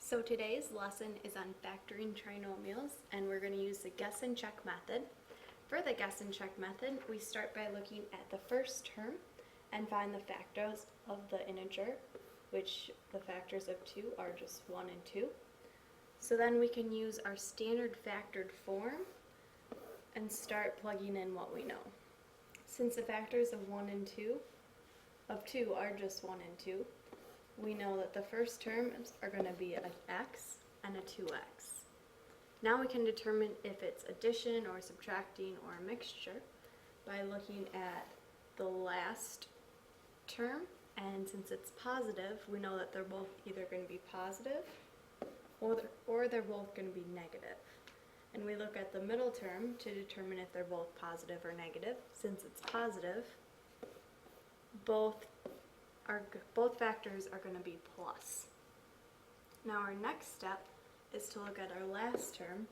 So today's lesson is on factoring trinomials, and we're going to use the guess and check method. For the guess and check method, we start by looking at the first term and find the factors of the integer, which the factors of 2 are just 1 and 2. So then we can use our standard factored form and start plugging in what we know. Since the factors of 2 are just 1 and 2, we know that the first terms are going to be an x and a 2x. Now we can determine if it's addition or subtracting or a mixture by looking at the last term, and since it's positive, we know that they're both either going to be positive or they're both going to be negative. And we look at the middle term to determine if they're both positive or negative. Since it's positive, both factors are going to be plus. Now our next step is to look at our last term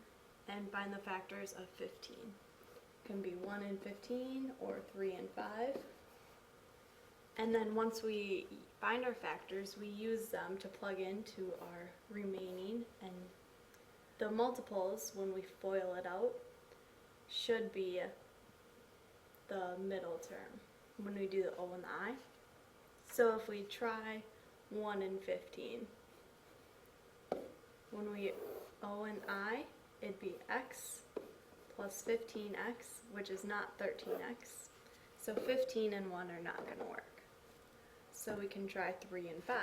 and find the factors of 15. It can be 1 and 15 or 3 and 5. And then once we find our factors, we use them to plug into our remaining, and the multiples, when we FOIL it out, should be the middle term when we do the O and the I. So if we try 1 and 15, when we O and I, it'd be x plus 15x, which is not 13x. So 15 and 1 are not going to work. So we can try 3 and 5.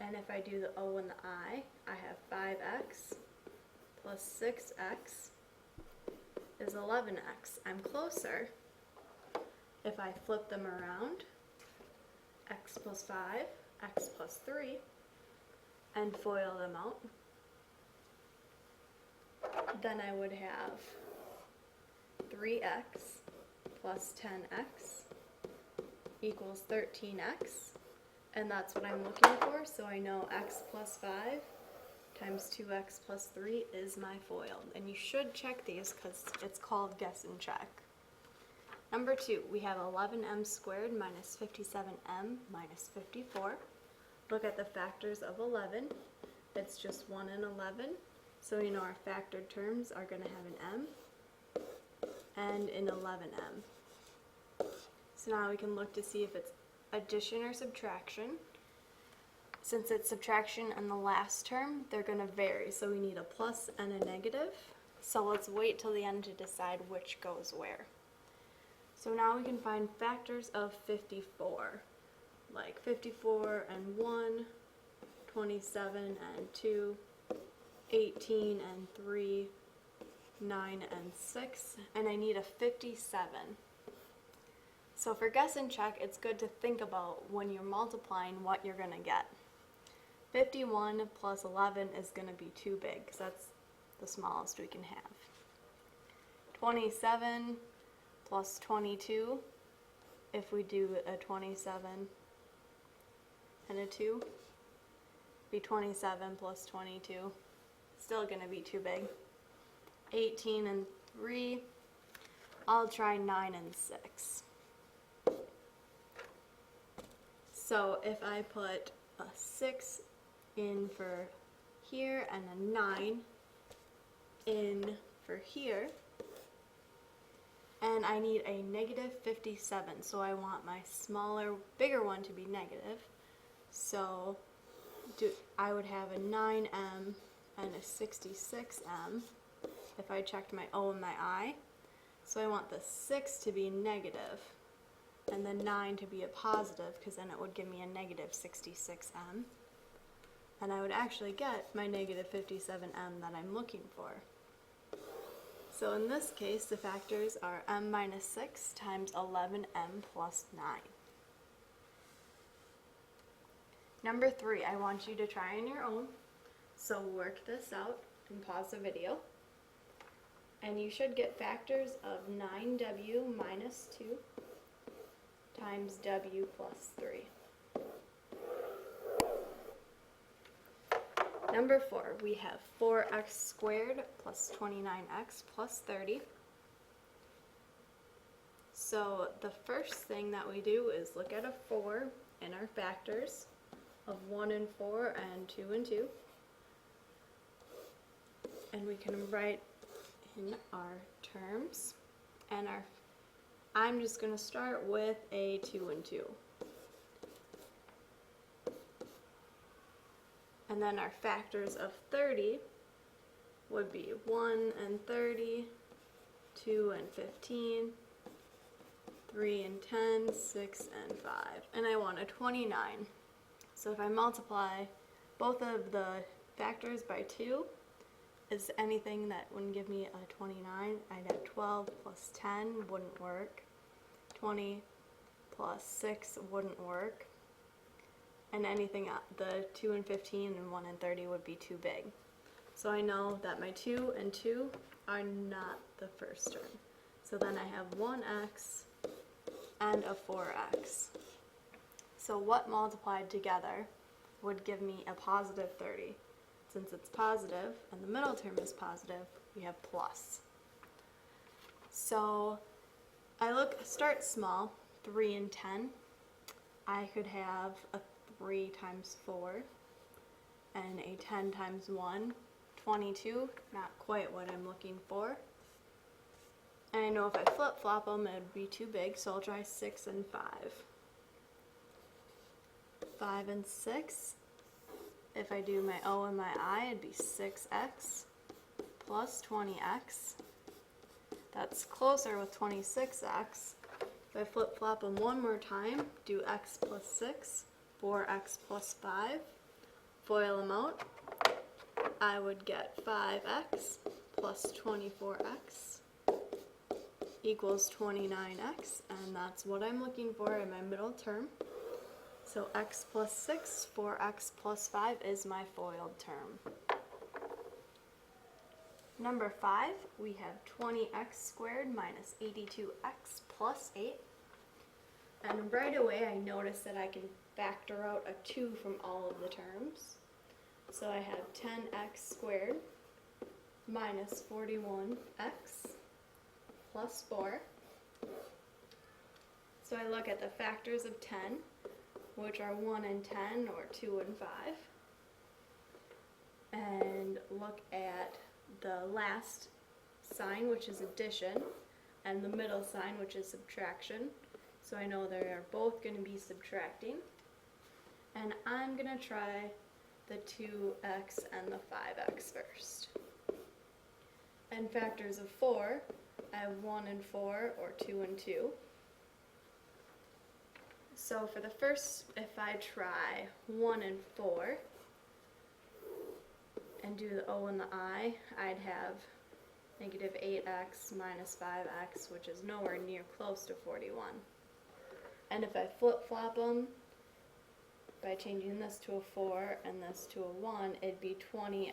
And if I do the O and the I have 5x plus 6x is 11x. I'm closer. If I flip them around, x plus 5, x plus 3, and FOIL them out, then I would have 3x plus 10x equals 13x, and that's what I'm looking for, so I know x plus 5 times 2x plus 3 is my FOIL. And you should check these because it's called guess and check. Number 2, we have 11m squared minus 57m minus 54. Look at the factors of 11. It's just 1 and 11. So we know our factored terms are going to have an m and an 11m. So now we can look to see if it's addition or subtraction. Since it's subtraction in the last term, they're going to vary. So we need a plus and a negative. So let's wait till the end to decide which goes where. So now we can find factors of 54, like 54 and 1, 27 and 2, 18 and 3, 9 and 6, and I need a 57. So for guess and check, it's good to think about when you're multiplying what you're going to get. 51 plus 11 is going to be too big because that's the smallest we can have. 27 plus 22, if we do a 27 and a 2, be 27 plus 22, still going to be too big. 18 and 3, I'll try 9 and 6. So if I put a 6 in for here and a 9 in for here, and I need a negative 57, so I want my bigger one to be negative. So I would have a 9m and a 66m if I checked my O and my I. So I want the 6 to be negative and the 9 to be a positive, because then it would give me a negative 66m. And I would actually get my negative 57m that I'm looking for. So in this case, the factors are m minus 6 times 11m plus 9. Number 3, I want you to try on your own. So work this out and pause the video. And you should get factors of 9w minus 2 times w plus 3. Number 4, we have 4x squared plus 29x plus 30. So the first thing that we do is look at a 4 in our factors of 1 and 4 and 2 and 2. And we can write in our terms. And I'm just going to start with a 2 and 2. And then our factors of 30 would be 1 and 30, 2 and 15, 3 and 10, 6 and 5. And I want a 29. So if I multiply both of the factors by 2, is anything that wouldn't give me a 29. I'd have 12 plus 10 wouldn't work. 20 plus 6 wouldn't work. And anything, the 2 and 15 and 1 and 30 would be too big. So I know that my 2 and 2 are not the first term. So then I have 1x and a 4x. So what multiplied together would give me a positive 30? Since it's positive and the middle term is positive, we have plus. So I start small, 3 and 10. I could have a 3 times 4 and a 10 times 1, 22, not quite what I'm looking for. And I know if I flip-flop them, it would be too big, so I'll try 6 and 5. 5 and 6. If I do my O and my I, it'd be 6x plus 20x. That's closer with 26x. If I flip-flop them one more time, do x plus 6, 4x plus 5, FOIL them out, I would get 5x plus 24x equals 29x, and that's what I'm looking for in my middle term. So x plus 6, 4x plus 5 is my FOILed term. Number 5, we have 20x squared minus 82x plus 8. And right away I notice that I can factor out a 2 from all of the terms. So I have 10x squared minus 41x plus 4. So I look at the factors of 10, which are 1 and 10, or 2 and 5, and look at the last sign, which is addition, and the middle sign, which is subtraction. So I know they are both going to be subtracting. And I'm going to try the 2x and the 5x first. And factors of 4, I have 1 and 4, or 2 and 2. So for the first, if I try 1 and 4 and do the O and the I, I'd have negative 8x minus 5x, which is nowhere near close to 41. And if I flip-flop them, by changing this to a 4 and this to a 1, it'd be 20x,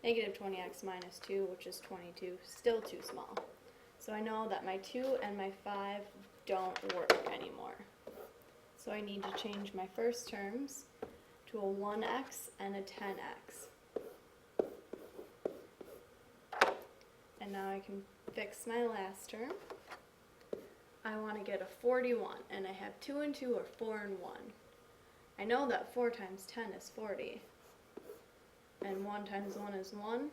negative 20x minus 2, which is 22, still too small. So I know that my 2 and my 5 don't work anymore. So I need to change my first terms to a 1x and a 10x. And now I can fix my last term. I want to get a 41, and I have 2 and 2 or 4 and 1. I know that 4 times 10 is 40, and 1 times 1 is 1.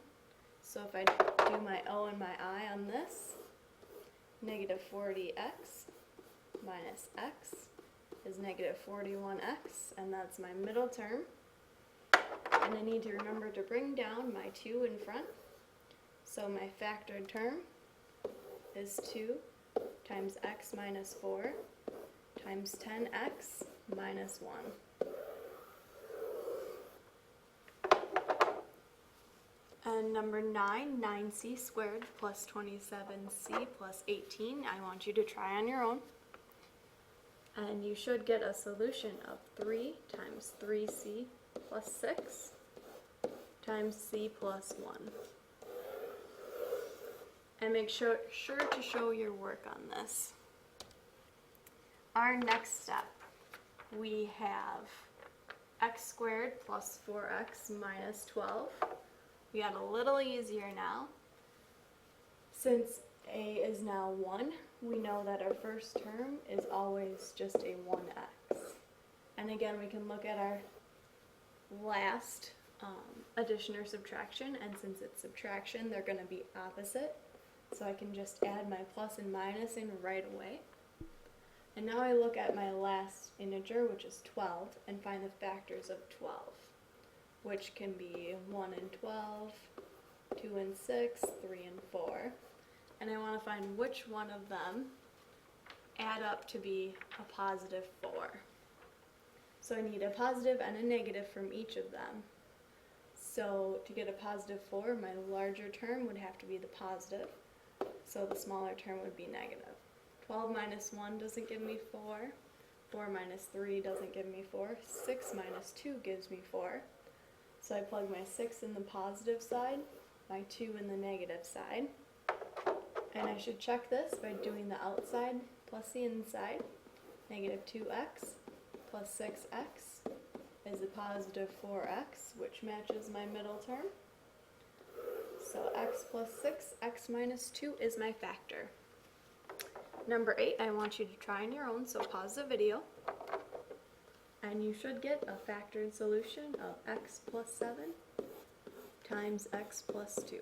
So if I do my O and my I on this, negative 40x minus x is negative 41x, and that's my middle term. And I need to remember to bring down my 2 in front. So my factored term is 2 times x minus 4 times 10x minus 1. And number 9, 9c squared plus 27c plus 18. I want you to try on your own. And you should get a solution of 3 times 3c plus 6 times c plus 1. And make sure to show your work on this. Our next step, we have x squared plus 4x minus 12. We got a little easier now. Since a is now 1, we know that our first term is always just a 1x. And again, we can look at our last addition or subtraction, and since it's subtraction, they're going to be opposite. So I can just add my plus and minus in right away. And now I look at my last integer, which is 12, and find the factors of 12, which can be 1 and 12, 2 and 6, 3 and 4. And I want to find which one of them add up to be a positive 4. So I need a positive and a negative from each of them. So to get a positive 4, my larger term would have to be the positive, so the smaller term would be negative. 12 minus 1 doesn't give me 4. 4 minus 3 doesn't give me 4. 6 minus 2 gives me 4. So I plug my 6 in the positive side, my 2 in the negative side. And I should check this by doing the outside plus the inside. Negative 2x plus 6x is a positive 4x, which matches my middle term. So x plus 6, x minus 2 is my factor. Number 8, I want you to try on your own, so pause the video. And you should get a factored solution of x plus 7 times x plus 2.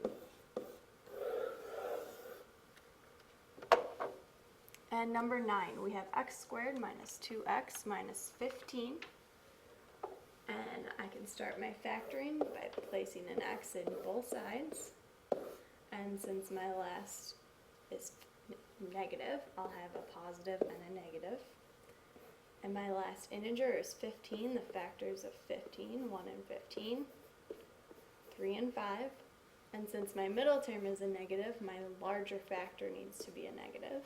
And number 9, we have x squared minus 2x minus 15. And I can start my factoring by placing an x in both sides. And since my last is negative, I'll have a positive and a negative. And my last integer is 15, the factors of 15, 1 and 15, 3 and 5. And since my middle term is a negative, my larger factor needs to be a negative.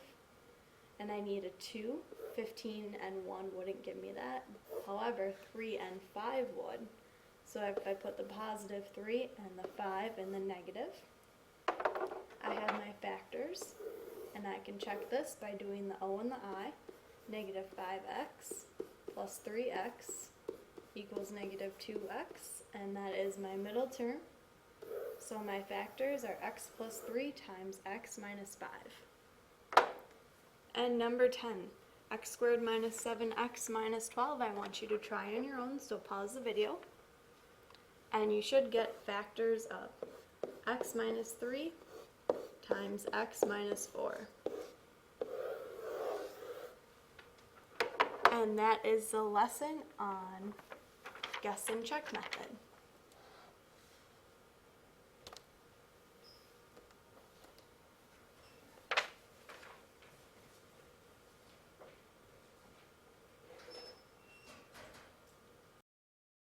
And I need a 2. 15 and 1 wouldn't give me that. However, 3 and 5 would. So if I put the positive 3 and the 5 in the negative, I have my factors. And I can check this by doing the O and the I. Negative 5x plus 3x equals negative 2x. And that is my middle term. So my factors are x plus 3 times x minus 5. And number 10, x squared minus 7x minus 12. I want you to try on your own, so pause the video. And you should get factors of x minus 3 times x minus 4. And that is the lesson on guess and check method.